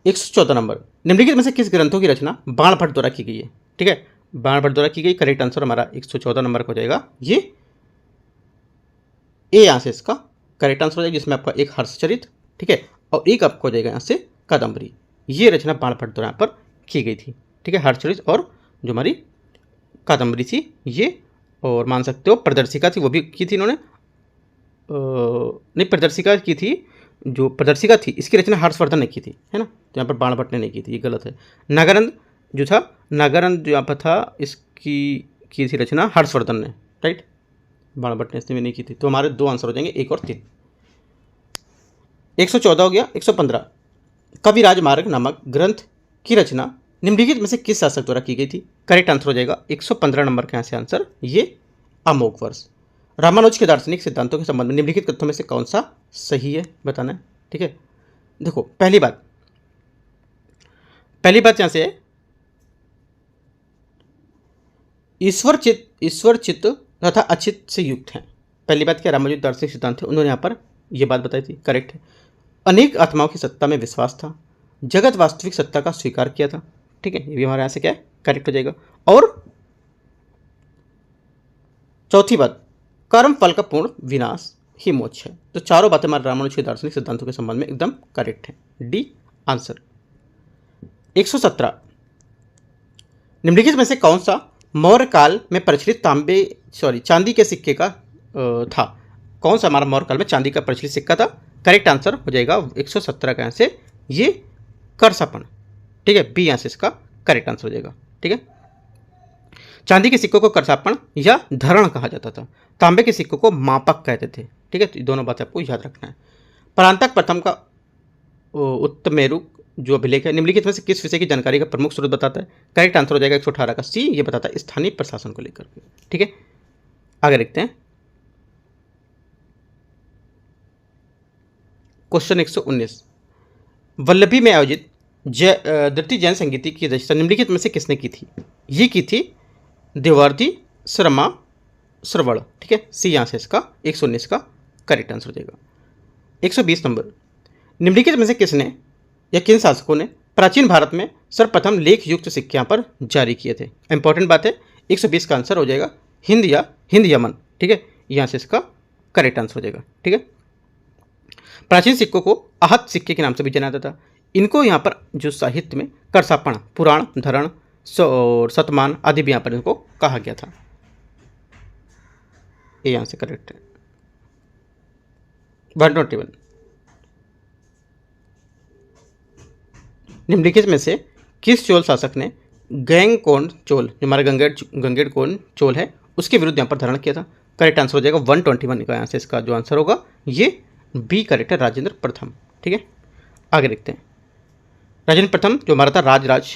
114 नंबर, निम्नलिखित में से किस ग्रंथों की रचना बाणभट्ट द्वारा की गई है? ठीक है, बाणभट्ट द्वारा की गई। करेक्ट आंसर हमारा 114 नंबर का हो जाएगा ये ए यहाँ से इसका करेक्ट आंसर हो जाएगा, जिसमें आपका एक हर्षचरित, ठीक है, और एक आपको हो जाएगा यहाँ से कादम्बरी। ये रचना बाणभट्ट द्वारा यहाँ पर की गई थी। ठीक है, हर्षचरित और जो हमारी कादम्बरी थी ये, और मान सकते हो प्रदर्शिका थी वो भी की थी इन्होंने, नहीं प्रदर्शिका की थी, जो प्रदर्शिका थी इसकी रचना हर्षवर्धन ने की थी, है ना, तो यहाँ पर बाणभट्ट ने नहीं की थी, ये गलत है। नागानंद जो था, नागानंद जो यहाँ पर था इसकी की थी रचना हर्षवर्धन ने, राइट, बाणभट्ट ने इसमें नहीं की थी। तो हमारे 2 आंसर हो जाएंगे 1 और 3। 114 हो गया। 115, कविराज मार्ग नामक ग्रंथ की रचना निम्नलिखित में से किस शासक द्वारा की गई थी? करेक्ट आंसर हो जाएगा 115 नंबर का यहाँ से आंसर ये अमोघ वर्ष। रामानुज के दार्शनिक सिद्धांतों के संबंध में निम्नलिखित कथनों में से कौन सा सही है बताना है। ठीक है, देखो पहली बात यहाँ से है ईश्वर चित्त तथा अचित से युक्त हैं। पहली बात क्या, रामानुज दार्शनिक सिद्धांत थे, उन्होंने यहाँ पर यह बात बताई थी, करेक्ट है। अनेक आत्माओं की सत्ता में विश्वास था, जगत वास्तविक सत्ता का स्वीकार किया था। ठीक है, ये भी हमारे यहाँ से क्या है करेक्ट हो जाएगा। और चौथी बात, कर्म फल का पूर्ण विनाश ही मोक्ष है। तो चारों बातें हमारे रामानुज के दार्शनिक सिद्धांतों के संबंध में एकदम करेक्ट है, डी आंसर। 117, निम्नलिखित में से कौन सा मौर्य काल में प्रचलित चांदी के सिक्के का था? कौन सा हमारा मौर्य काल में चांदी का प्रचलित सिक्का था? करेक्ट आंसर हो जाएगा 117 का यहाँ से ये करसापण। ठीक है, बी यहाँ से इसका करेक्ट आंसर हो जाएगा। ठीक है, चांदी के सिक्कों को करसापण या धरण कहा जाता था, तांबे के सिक्कों को मापक कहते थे। ठीक है, तो दोनों बातें आपको याद रखना है। परांतक प्रथम का उत्तमेरु जो अभिलेख है निम्नलिखित में से किस विषय की जानकारी का प्रमुख स्रोत बताता है? करेक्ट आंसर हो जाएगा 118 का सी, ये बताता है स्थानीय प्रशासन को लेकर के। ठीक है, आगे देखते हैं क्वेश्चन 119। वल्लभी में आयोजित द्वितीय जैन संगीति की रचना निम्नलिखित में से किसने की थी? ये की थी देवार्धी शर्मा श्रवण। ठीक है, सी यहाँ से इसका 119 का करेक्ट आंसर हो जाएगा। 120 नंबर, निम्नलिखित में से किसने या किन शासकों ने प्राचीन भारत में सर्वप्रथम लेख युक्त सिक्के पर जारी किए थे? इंपॉर्टेंट बात है, 120 का आंसर हो जाएगा हिंद या हिंद यमन। ठीक है, यहाँ से इसका करेक्ट आंसर हो जाएगा। ठीक है, प्राचीन सिक्कों को आहत सिक्के के नाम से भी जाना जाता था। इनको यहाँ पर जो साहित्य में करसापण, पुराण, धरण और शतमान आदि भी यहाँ पर इनको कहा गया था। ये यहाँ से करेक्ट है। 121, निम्नलिखित में से किस चोल शासक ने गैंगकोन चोल, जो हमारा गंगेड़कोन चोल है, उसके विरुद्ध यहाँ पर धारण किया था? करेक्ट आंसर हो जाएगा 121 का, यहाँ से इसका जो आंसर होगा ये बी करेक्ट है, राजेंद्र प्रथम। ठीक है, आगे देखते हैं। राजेंद्र प्रथम जो हमारा था राजराज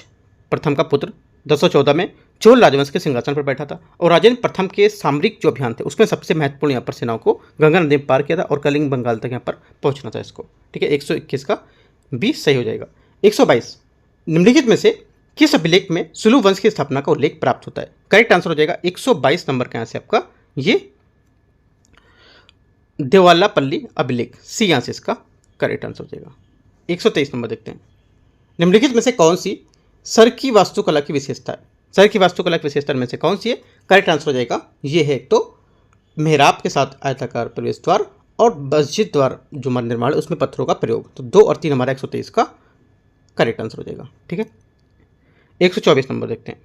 प्रथम का पुत्र 1014 में चोल राजवंश के सिंहासन पर बैठा था और राजेंद्र प्रथम के सामरिक जो अभियान थे उसमें सबसे महत्वपूर्ण यहाँ पर सेनाओं को गंगा नदी में पार किया था और कलिंग बंगाल तक यहाँ पर पहुँचना था इसको। ठीक है, 121 का बी सही हो जाएगा। 122, निम्नलिखित में से किस अभिलेख में सुलु वंश की स्थापना का उल्लेख प्राप्त होता है? करेक्ट आंसर हो जाएगा 122 नंबर का यहाँ से आपका ये देवालापल्ली अभिलेख, सी यहाँ से इसका करेक्ट आंसर हो जाएगा। 123 नंबर देखते हैं, निम्नलिखित में से कौन सी सर की वास्तुकला की विशेषता है? सर की वास्तुकला की विशेषता में से कौन सी है? करेक्ट आंसर हो जाएगा ये है तो मेहराब के साथ आयताकार प्रवेश द्वार और मस्जिद द्वार जो हमारा निर्माण है उसमें पत्थरों का प्रयोग। तो 2 और 3 हमारा 123 का करेक्ट आंसर हो जाएगा। ठीक है, 124 नंबर देखते हैं,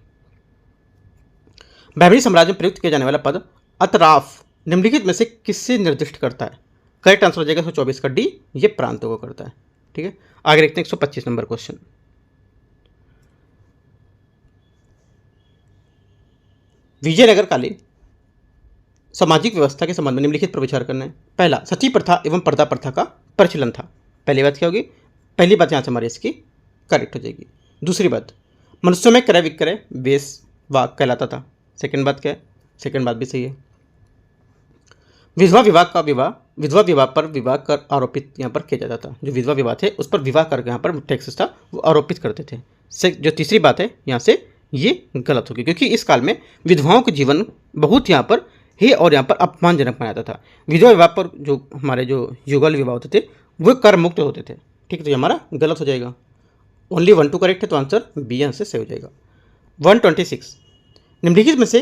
बैबरी साम्राज्य में प्रयुक्त किया जाने वाला पद अतराफ निम्नलिखित में से किससे निर्दिष्ट करता है? करेक्ट आंसर हो जाएगा 124 का डी, ये प्रांतों को करता है। ठीक है, आगे देखते हैं 125 नंबर क्वेश्चन। विजयनगर कालीन सामाजिक व्यवस्था के संबंध में निम्नलिखित पर विचार करना है। पहला, सती प्रथा एवं पर्दा प्रथा का प्रचलन था। पहली बात क्या होगी? पहली बात यहाँ से हमारी इसकी करेक्ट हो जाएगी। दूसरी बात, मनुष्यों में क्रय विक्रय वेश वाक कहलाता था। सेकंड बात क्या है? सेकंड बात भी सही है। विधवा विवाह पर विवाह कर आरोपित यहाँ पर किया जाता था। जो विधवा विवाह थे उस पर विवाह कर यहाँ पर टैक्सेस था वो आरोपित करते थे। जो तीसरी बात है यहाँ से ये गलत होगी क्योंकि इस काल में विधवाओं का जीवन बहुत यहाँ पर ही और यहाँ पर अपमानजनक माना जाता था। विधवा विवाह पर जो हमारे जो युगल विवाह होते थे वो कर मुक्त होते थे। ठीक है, तो ये हमारा गलत हो जाएगा। ओनली 1 2 करेक्ट है तो आंसर बी यहाँ से सही हो जाएगा। 126, निम्नलिखित में से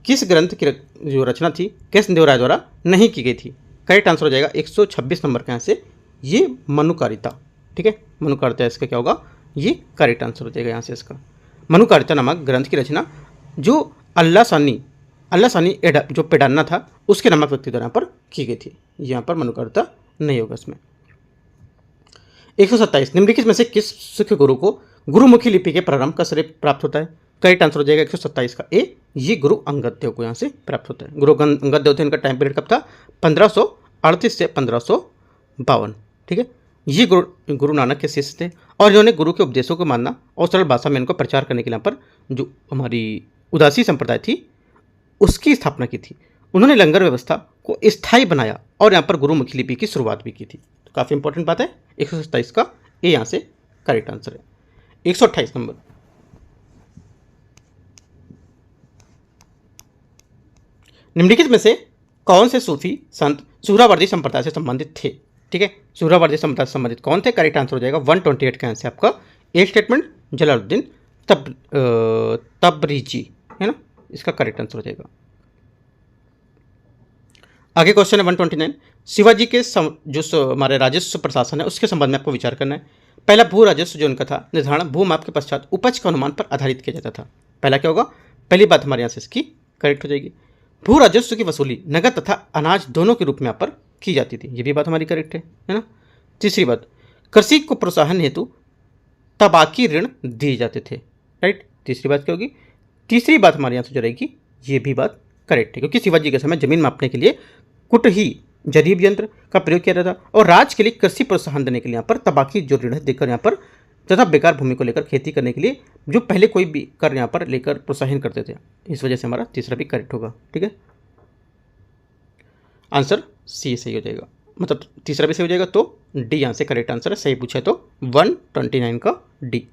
किस ग्रंथ की जो रचना थी कृष्णदेवराय द्वारा नहीं की गई थी? करेक्ट आंसर हो जाएगा 126 नंबर के यहाँ से ये मनुकारिता। ठीक है, मनुकारिता इसका क्या होगा? ये करेक्ट आंसर हो जाएगा यहाँ से इसका। मनुकारिता नामक ग्रंथ की रचना जो अल्लाह सानी जो पेडान्ना था उसके नामक व्यक्ति द्वारा पर की गई थी। यहाँ पर मनुकारिता नहीं होगा इसमें। 127, निम्नलिखित में से किस सिख गुरु को गुरुमुखी लिपि के प्रारंभ का श्रेय प्राप्त होता है? करेक्ट आंसर हो जाएगा 127 का ए, ये गुरु अंगद देव को यहाँ से प्राप्त होता है। गुरु अंगद देव थे, इनका टाइम पीरियड कब था? 1538 से 1552। ठीक है, ये गुरु नानक के शिष्य थे और इन्होंने गुरु के उपदेशों को मानना और सरल भाषा में इनको प्रचार करने के लिए पर जो हमारी उदासी संप्रदाय थी उसकी स्थापना की थी। उन्होंने लंगर व्यवस्था को स्थायी बनाया और यहाँ पर गुरुमुखी लिपि की शुरुआत भी की थी। तो काफ़ी इंपॉर्टेंट बात है। 127 का ए यहाँ से करेक्ट आंसर है। 128 नंबर, निम्नलिखित में से कौन से सूफी संत सुहरावर्दी संप्रदाय से संबंधित थे? ठीक है, सुहरावर्दी संप्रदाय से संबंधित कौन थे? करेक्ट आंसर हो जाएगा 128 का आंसर आपका ए स्टेटमेंट जलालुद्दीन तबरीजी है ना, इसका करेक्ट आंसर हो जाएगा। आगे क्वेश्चन है 129, शिवाजी के जो हमारे राजस्व प्रशासन है उसके संबंध में आपको विचार करना है। पहला, भू राजस्व जो उनका था निर्धारण भूमाप के पश्चात उपज के अनुमान पर आधारित किया जाता था। पहला क्या होगा? पहली बात हमारे यहाँ से इसकी करेक्ट हो जाएगी। भू राजस्व की वसूली नगद तथा अनाज दोनों के रूप में यहाँ पर की जाती थी, ये भी बात हमारी करेक्ट है ना। तीसरी बात, कृषि को प्रोत्साहन हेतु तबाकी ऋण दिए जाते थे। राइट, तीसरी बात क्या होगी? तीसरी बात हमारे यहाँ से जो रहेगी ये भी बात करेक्ट है क्योंकि शिवाजी के समय जमीन मापने के लिए कुटही जरीब यंत्र का प्रयोग किया जाता था और राज्य के लिए कृषि प्रोत्साहन देने के लिए यहाँ पर तबाकी जो ऋण देकर यहाँ पर तथा बेकार भूमि को लेकर खेती करने के लिए जो पहले कोई भी कर यहाँ पर लेकर प्रोत्साहन करते थे। इस वजह से हमारा तीसरा भी करेक्ट होगा। ठीक है, आंसर सी सही हो जाएगा, मतलब तीसरा भी सही हो जाएगा। तो डी यहाँ से करेक्ट आंसर है, सही पूछा है तो 129 का डी।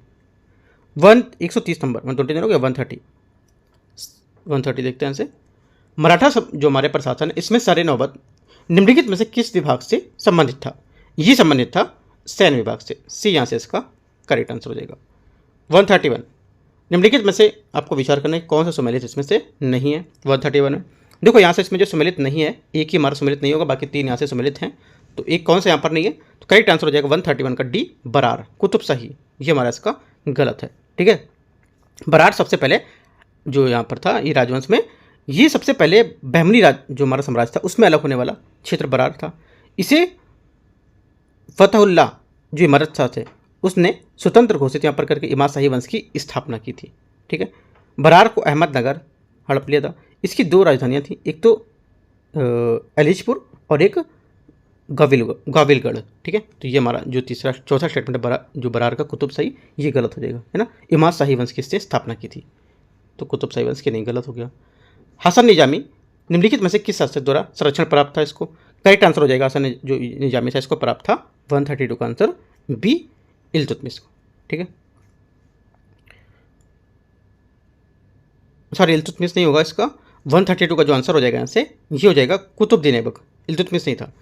130 नंबर 129 हो गया। 130 देखते हैं इनसे। मराठा जो हमारे प्रशासन है इसमें सरे नौबत निम्नलिखित में से किस विभाग से संबंधित था? ये संबंधित था सैन्य विभाग से। सी यहाँ से इसका करेक्ट आंसर हो जाएगा। 131 निम्नलिखित में से आपको विचार करना है कौन सा सम्मिलित इसमें से नहीं है। 131 में देखो यहाँ से इसमें जो सम्मिलित नहीं है, एक ही हमारा सम्मिलित नहीं होगा, बाकी 3 यहाँ से सम्मिलित हैं, तो एक कौन सा यहाँ पर नहीं है, तो करेक्ट आंसर हो जाएगा 131 का डी, बरार कुतुब शाही। ये हमारा इसका गलत है। ठीक है, बरार सबसे पहले जो यहाँ पर था ये राजवंश में, ये सबसे पहले बहमनी राज जो हमारा साम्राज्य था उसमें अलग होने वाला क्षेत्र बरार था। इसे फतहुल्लाह जो इमारत शाह थे उसने स्वतंत्र घोषित यहाँ पर करके इमाद शाही वंश की स्थापना की थी। ठीक है, बरार को अहमदनगर हड़प लिया था। इसकी 2 राजधानियाँ थी, एक तो अलीजपुर और एक गाविलगढ़। ठीक है, तो ये हमारा जो चौथा स्टेटमेंट है जो बरार का कुतुब शाही, ये गलत हो जाएगा, है ना। इमाद शाही वंश की इसने स्थापना की थी, तो कुतुब शाही वंश की नहीं, गलत हो गया। हसन निजामी निम्नलिखित में से किस शासक द्वारा संरक्षण प्राप्त था? इसको करेक्ट आंसर हो जाएगा, हसन जो निजामी था इसको प्राप्त था 132 का आंसर बी, इल्तुतमिश को। ठीक है, सॉरी इल्तुतमिश नहीं होगा इसका, 132 का जो आंसर हो जाएगा यहाँ से ये हो जाएगा कुतुबुद्दीन ऐबक। इल्तुतमिश नहीं था,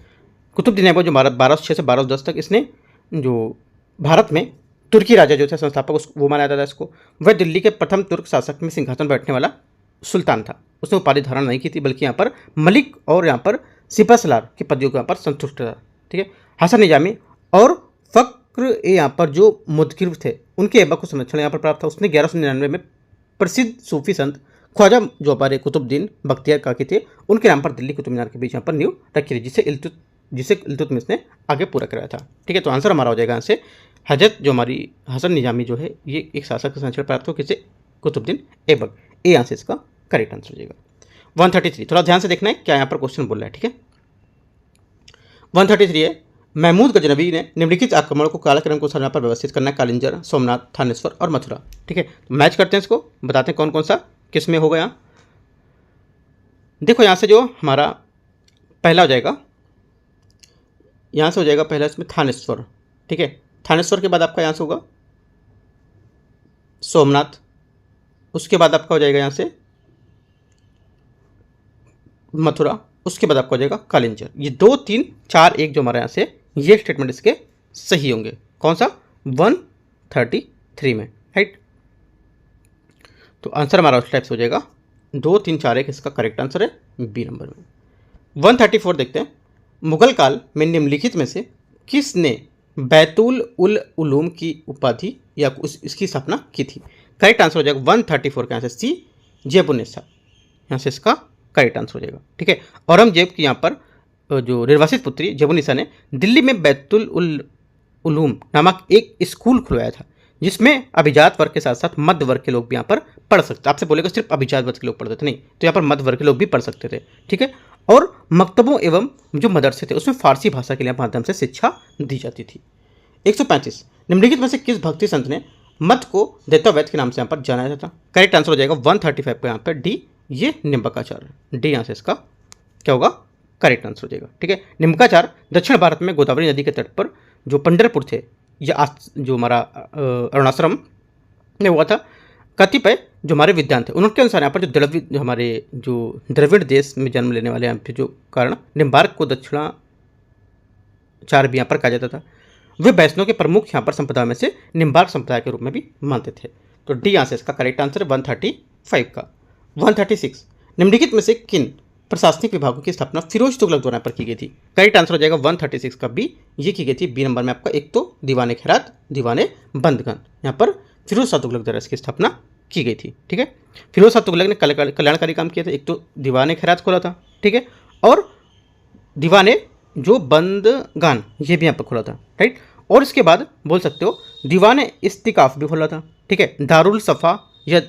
कुतुबुद्दीन ऐबक जो 1206 से 1210 तक इसने जो भारत में तुर्की राजा जो थे संस्थापक वो माना जाता था इसको। वह दिल्ली के प्रथम तुर्क शासक में सिंहासन बैठने वाला सुल्तान था। उसने उपाधि धारण नहीं की थी, बल्कि यहाँ पर मलिक और यहाँ पर सिपहसलार की पदवियों को यहाँ पर संतुष्ट था। ठीक है, हसन निजामी और फक्र यहाँ पर जो मुदकिर थे उनके ऐबक को संरक्षण यहाँ पर प्राप्त था। उसने 1199 में प्रसिद्ध सूफी संत ख्वाजा जो हमारे कुतुबुद्दीन बख्तियार काकी थे उनके नाम पर दिल्ली कुतुब मीनार के बीच यहाँ पर नींव रखी थी, जिसे इल्तुतमिश ने आगे पूरा कराया था। ठीक है, तो आंसर हमारा हो जाएगा यहाँ से हजरत जो हमारी हसन निजामी जो है ये एक शासक का संरक्षण प्राप्त हो किसे, कुतुबुद्दीन ऐबक। ए यहाँ से इसका करेक्ट आंसर हो जाएगा। 133 थोड़ा ध्यान से देखना है क्या यहाँ पर क्वेश्चन बोल रहा है। ठीक है, 133 है महमूद गजनबी ने निम्नलिखित आक्रमणों को कालक्रम को समय पर व्यवस्थित करना है, कालिंजर, सोमनाथ, थानेश्वर और मथुरा। ठीक है, तो मैच करते हैं इसको, बताते हैं कौन कौन सा किस में होगा। यहाँ देखो यहाँ से जो हमारा पहला हो जाएगा, यहाँ से हो जाएगा पहला इसमें थानेश्वर। ठीक है, थानेश्वर के बाद आपका यहाँ से होगा सोमनाथ, उसके बाद आपका हो जाएगा यहाँ से मथुरा, उसके बाद आपका हो जाएगा कालिंजर। ये 2 3 4 1 जो हमारे यहाँ से ये स्टेटमेंट इसके सही होंगे। कौन सा? 133 में, राइट। तो आंसर हमारा उस टाइप से हो जाएगा 2 3 4 1, इसका करेक्ट आंसर है बी नंबर में। 134 देखते हैं, मुगल काल में निम्नलिखित में से किसने बैतुल उल उलूम की उपाधि या इसकी स्थापना की थी? करेक्ट आंसर हो जाएगा 134 का यहाँ से सी, जैबुन्निसा। यहाँ से इसका करेक्ट आंसर हो जाएगा। ठीक है, औरंगजेब की यहाँ पर जो निर्वासित पुत्री जैबुन्निसा ने दिल्ली में बैतुल उल उलूम नामक एक स्कूल खुलवाया था, जिसमें अभिजात वर्ग के साथ साथ मध्य वर्ग के लोग भी यहाँ पर पढ़ सकते। आपसे बोलेगा सिर्फ अभिजात वर्ग के लोग पढ़ते थे, नहीं, तो यहाँ पर मध्य वर्ग के लोग भी पढ़ सकते थे। ठीक है, और मकतबों एवं जो मदरसे थे उसमें फारसी भाषा के लिए माध्यम से शिक्षा दी जाती थी। 135 निम्नलिखित में से किस भक्ति संत ने मत को दैत्यावैत के नाम से यहाँ पर जाना जाता? करेक्ट आंसर हो जाएगा 135 का यहाँ पर डी, ये निम्बकाचार्य। डी यहाँ से इसका क्या होगा? करेक्ट आंसर हो जाएगा। ठीक है, निम्बकाचार्य दक्षिण भारत में गोदावरी नदी के तट पर जो पंढरपुर थे, ये जो हमारा अरुणाश्रम में हुआ था। कतिपय जो हमारे विद्वान थे उनके अनुसार यहाँ पर जो हमारे जो द्रविड़ देश में जन्म लेने वाले यहाँ पे जो कारण निम्बार्क को दक्षिणाचार्य भी यहाँ पर कहा जाता था। वे वैष्णव के प्रमुख यहाँ पर संप्रदाय में से निम्बार्क संप्रदाय के रूप में भी मानते थे। तो डी यहाँ से इसका करेक्ट आंसर है 135 का। 136 निम्नलिखित में से किन प्रशासनिक विभागों की स्थापना फिरोज तुगलक द्वारा पर की गई थी? करेक्ट आंसर हो जाएगा 136 का बी, ये की गई थी बी नंबर में आपका। एक तो दीवाने खैरात, दीवाने बंदगन, यहाँ पर फिरोज शाह तुगलक द्वारा इसकी स्थापना की गई थी। ठीक है, फिरोज शाह तुगलक ने कल्याणकारी काम किया था। एक तो दीवाने खैरात खोला था, ठीक है, और दीवाने जो बंदगान ये भी यहाँ पर खोला था, राइट। और इसके बाद बोल सकते हो दीवाने इस्तिकाफ भी खोला था। ठीक है, दारुल सफ़ा या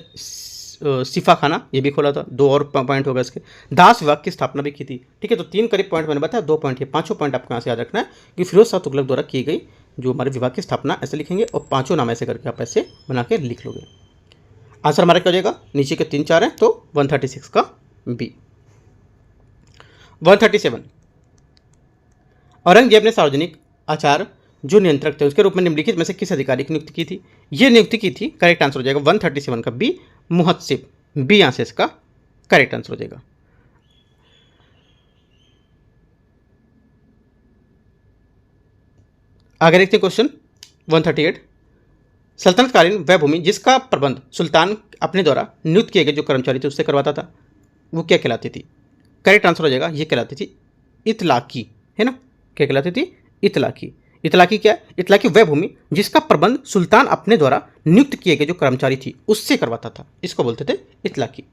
सिफा खाना ये भी खोला था, 2 और पॉइंट होगा इसके। दास विभाग की स्थापना भी की थी। ठीक है, तो 3 करीब पॉइंट मैंने बताया, 2 पॉइंट, ये 5 पॉइंट आपको यहाँ से याद रखना है कि फिरोज शाह तुगलक द्वारा की गई जो हमारे विभाग की स्थापना ऐसे लिखेंगे और 5 नाम ऐसे करके आप ऐसे बना के लिख लोगे। आंसर हमारा क्या हो जाएगा, नीचे के 3 4 हैं तो 136 का बी। 137, औरंगजेब ने सार्वजनिक आचार जो नियंत्रक थे उसके रूप में निम्नलिखित में से किस अधिकारी की नियुक्ति की थी? ये नियुक्ति की थी, करेक्ट आंसर हो जाएगा 137 का बी, मुहत्सिब, बी यहां से इसका करेक्ट आंसर हो जाएगा। आगे देखते हैं क्वेश्चन 138, सल्तनतकालीन वह भूमि जिसका प्रबंध सुल्तान अपने द्वारा नियुक्त किए गए जो कर्मचारी थे उससे करवाता था वो क्या कहलाती थी? करेक्ट आंसर हो जाएगा, ये कहलाती थी इतलाकी, है ना। क्या कहलाती थी? इतलाकी। इतलाकी क्या है? इतलाकी वह भूमि जिसका प्रबंध सुल्तान अपने द्वारा नियुक्त किए गए जो कर्मचारी थी उससे करवाता था, इसको बोलते थे इतलाकी।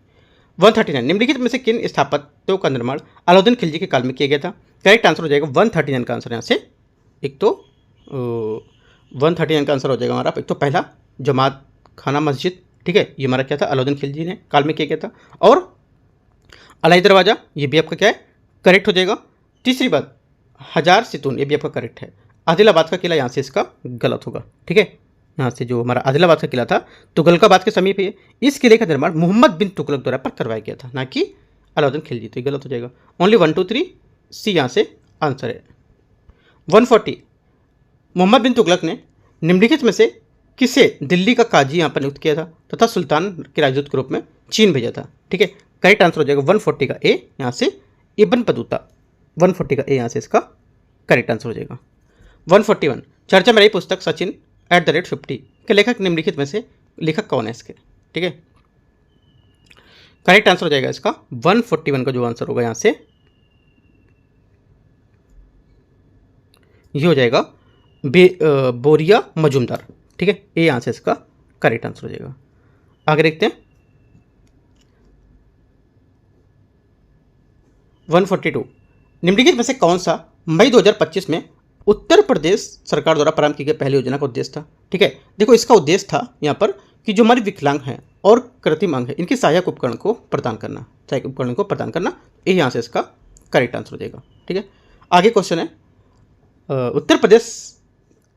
139, निम्नलिखित में से किन स्थापत्यों का निर्माण अलाउद्दीन खिलजी के काल में किया गया था? करेक्ट आंसर हो जाएगा 139 का आंसर यहाँ से, एक तो 139 का आंसर हो जाएगा हमारा, एक तो पहला जमात खाना मस्जिद, ठीक है, ये हमारा क्या था, अलाउद्दीन खिलजी ने काल में किया गया था, और अलाई दरवाज़ा ये भी आपका क्या है, करेक्ट हो जाएगा। तीसरी बात हजार सितून, ये भी आपका करेक्ट है। आदिलाबाद का किला यहाँ से इसका गलत होगा, ठीक है। यहाँ से जो हमारा आदिलाबाद का किला था तुगलकाबाद के समीप है, इस किले का निर्माण मोहम्मद बिन तुगलक द्वारा पर करवाया गया था, ना कि अलाउद्दीन खिलजी, तो ये गलत हो जाएगा। ओनली 1 2 3 सी यहाँ से आंसर है। 140, मोहम्मद बिन तुगलक ने निम्नलिखित में से किसे दिल्ली का काजी यहाँ पर नियुक्त किया था तथा सुल्तान के राजदूत के रूप में चीन भेजा था? ठीक है, करेक्ट आंसर हो जाएगा 140 का ए, यहाँ से इब्न बतूता, 140 का ए यहाँ से इसका करेक्ट आंसर हो जाएगा। 141, चर्चा में रही पुस्तक सचिन @50 के लेखक निम्नलिखित में से लेखक कौन है इसके? ठीक है, करेक्ट आंसर हो जाएगा इसका 141 का जो आंसर होगा यहाँ से ये हो जाएगा बोरिया मजूमदार, ठीक है, ये यहाँ से इसका करेक्ट आंसर हो जाएगा। आगे देखते हैं 142, निम्नलिखित में से कौन सा मई 2025 में उत्तर प्रदेश सरकार द्वारा प्रारंभ की गई पहली योजना का उद्देश्य था? ठीक है, देखो इसका उद्देश्य था यहाँ पर कि जो हमारे विकलांग हैं और कृत्रिम अंग है इनके सहायक उपकरण को प्रदान करना, सहायक उपकरण को प्रदान करना, ये यहाँ से इसका करेक्ट आंसर हो जाएगा। ठीक है, आगे क्वेश्चन है उत्तर प्रदेश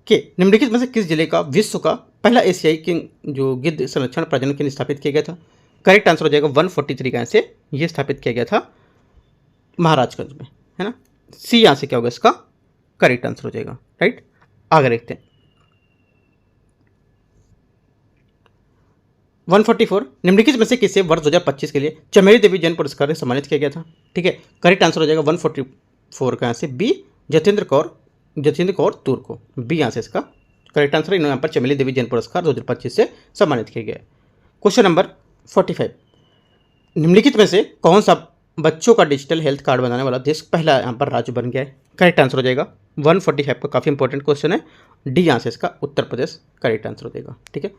के निम्नलिखित में से किस जिले का विश्व का पहला एशियाई किंग जो गिद्ध संरक्षण प्रजनन केंद्र स्थापित किया गया था? करेक्ट आंसर हो जाएगा 143 का, से ये स्थापित किया गया था महाराजगंज में, है ना। सी यहाँ से क्या होगा इसका करेक्ट आंसर हो जाएगा, राइट। आगे देखते हैं 144, निम्नलिखित में से किसे वर्ष 2025 के लिए चमेली देवी जैन पुरस्कार से सम्मानित किया गया था? ठीक है, करेक्ट आंसर हो जाएगा 144 का, यहाँ से बी जतेंद्र कौर तूर को, बी यहाँ से इसका करेक्ट आंसर। इन्होंने यहाँ पर चमेली देवी जैन पुरस्कार 2025 से सम्मानित किया गया। क्वेश्चन नंबर 45, निम्नलिखित में से कौन सा बच्चों का डिजिटल हेल्थ कार्ड बनाने वाला देश पहला यहाँ पर राज्य बन गया है? करेक्ट आंसर हो जाएगा 145 का, काफ़ी इंपॉर्टेंट क्वेश्चन है, डी यहाँ से इसका उत्तर प्रदेश करेक्ट आंसर हो जाएगा। ठीक है,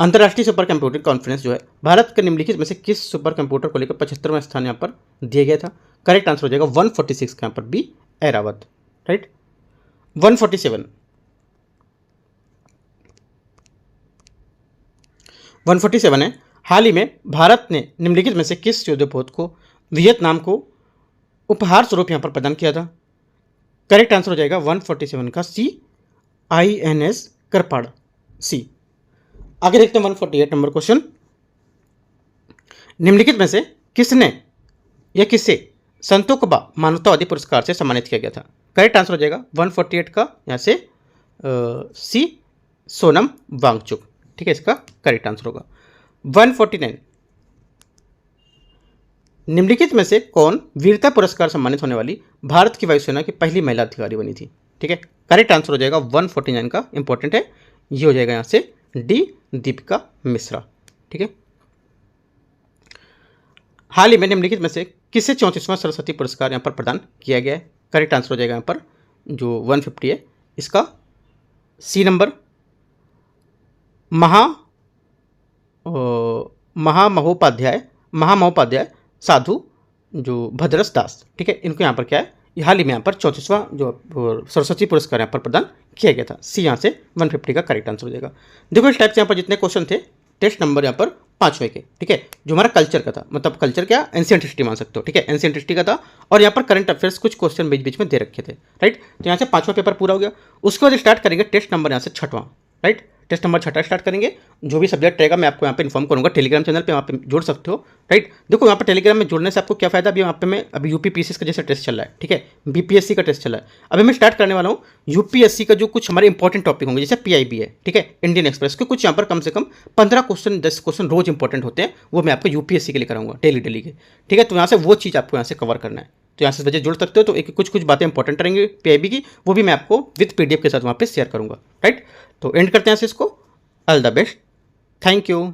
अंतर्राष्ट्रीय सुपर कंप्यूटिंग कॉन्फ्रेंस जो है भारत के निम्नलिखित में से किस सुपर कंप्यूटर को लेकर 75वां स्थान यहाँ पर दिया गया था? करेक्ट आंसर हो जाएगा 146 का, यहाँ पर बी ऐरावत, राइट। 147 है, हाल ही में भारत ने निम्नलिखित में से किस युद्धपोत को वियतनाम को उपहार स्वरूप यहाँ पर प्रदान किया था? करेक्ट आंसर हो जाएगा 147 का सी INS करपाड़, सी। आगे देखते हैं 148 नंबर क्वेश्चन, निम्नलिखित में से किसने या किसे संतोकबा मानवतावादी पुरस्कार से सम्मानित किया गया था? करेक्ट आंसर हो जाएगा 148 का, यहाँ से सी सोनम वांगचुक, ठीक है, इसका करेक्ट आंसर होगा। 149, निम्नलिखित में से कौन वीरता पुरस्कार सम्मानित होने वाली भारत की वायुसेना की पहली महिला अधिकारी बनी थी? ठीक है, करेक्ट आंसर हो जाएगा 149 का, इंपॉर्टेंट है, ये हो जाएगा यहाँ से डी दीपिका मिश्रा। ठीक है, हाल ही में निम्नलिखित में से किसे 34वां सरस्वती पुरस्कार यहाँ पर प्रदान किया गया है? करेक्ट आंसर हो जाएगा यहाँ पर जो 150 है इसका सी नंबर महामहोपाध्याय साधु जो भद्रस दास, ठीक है, इनको यहाँ पर क्या है, हाल ही में यहाँ पर 34वां जो सरस्वती पुरस्कार यहाँ पर प्रदान किया गया था, सी यहाँ से 150 का करेक्ट आंसर हो जाएगा। देखो इस टाइप से यहाँ पर जितने क्वेश्चन थे टेस्ट नंबर यहाँ पर 5वें के, ठीक है, जो हमारा कल्चर का था, मतलब कल्चर क्या, एंशिएंट हिस्ट्री मान सकते हो, ठीक है, एंशिएंट हिस्ट्री का था। और यहाँ पर करंट अफेयर्स कुछ क्वेश्चन बीच बीच में दे रखे थे, राइट। तो यहाँ से 5वां पेपर पूरा हो गया। उसके बाद स्टार्ट करेंगे टेस्ट नंबर यहाँ से 6वां, राइट। टेस्ट नंबर 6 स्टार्ट करेंगे। जो भी सब्जेक्ट रहेगा मैं आपको यहाँ पे इन्फॉर्म करूँगा, टेलीग्राम चैनल पे, वहाँ पे जोड़ सकते हो, राइट। देखो यहाँ पे टेलीग्राम में जुड़ने से आपको क्या फायदा, अभी यहाँ पे मैं अभी यूपीपीएससी का जैसे टेस्ट चल रहा है, ठीक है, बीपीएससी का टेस्ट चल रहा है, अभी मैं स्टार्ट करने वाला हूँ यूपीएससी का जो कुछ हमारे इंपॉर्टेंट टॉपिक होंगे, जैसे पीआईबी है, ठीक है, इंडियन एक्सप्रेस के कुछ यहाँ पर कम से कम 15 क्वेश्चन 10 क्वेश्चन रोज इंपॉर्टेंट होते हैं, वो मैं आपको यूपीएससी के लिए कराऊंगा डेली डेली के, ठीक है। तो यहाँ से वो चीज़ आपको यहाँ से कवर करना है, तो यहाँ से वजह जुड़ सकते हो। तो एक कुछ कुछ बातें इंपॉर्टेंट रहेंगी पीआईबी की, वो भी मैं आपको विद पीडीएफ के साथ वहाँ पे शेयर करूँगा, राइट। तो एंड करते हैं इसको। All the best, thank you.